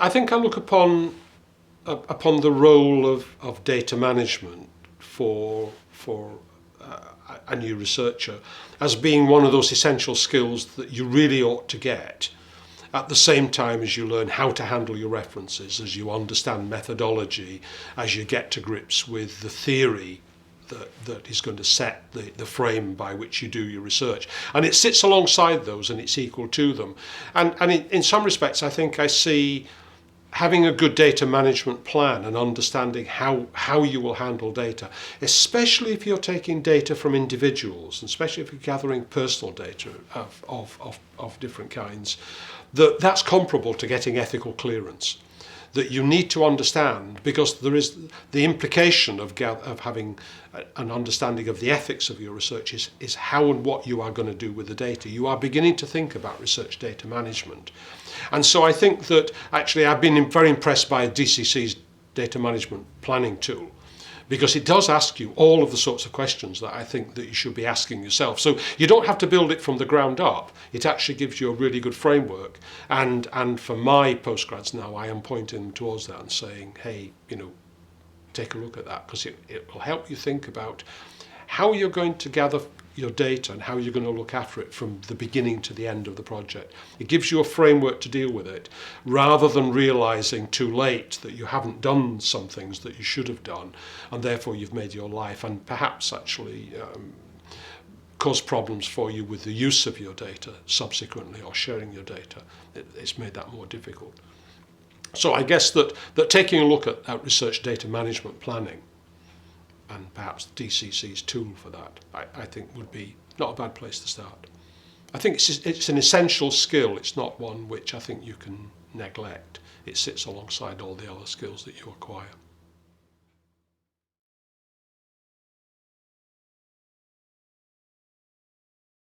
I think I look upon the role of data management for a new researcher as being one of those essential skills that you really ought to get at the same time as you learn how to handle your references, as you understand methodology, as you get to grips with the theory that is going to set the frame by which you do your research. And it sits alongside those and it's equal to them. And in some respects, I think I see having a good data management plan and understanding how you will handle data, especially if you're taking data from individuals, and especially if you're gathering personal data of different kinds, that's comparable to getting ethical clearance. That you need to understand, because there is the implication of having an understanding of the ethics of your research is how and what you are going to do with the data. You are beginning to think about research data management. And so I think that actually I've been very impressed by DCC's data management planning tool, because it does ask you all of the sorts of questions that I think that you should be asking yourself. So you don't have to build it from the ground up. It actually gives you a really good framework. And for my postgrads now, I am pointing them towards that and saying, hey, take a look at that, because it will help you think about how you're going to gather your data and how you're going to look after it from the beginning to the end of the project. It gives you a framework to deal with it, rather than realising too late that you haven't done some things that you should have done, and therefore you've made your life and perhaps actually caused problems for you with the use of your data subsequently, or sharing your data. It's made that more difficult. So I guess that taking a look at research data management planning, and perhaps DCC's tool for that, I think would be not a bad place to start. I think it's an essential skill. It's not one which I think you can neglect. It sits alongside all the other skills that you acquire.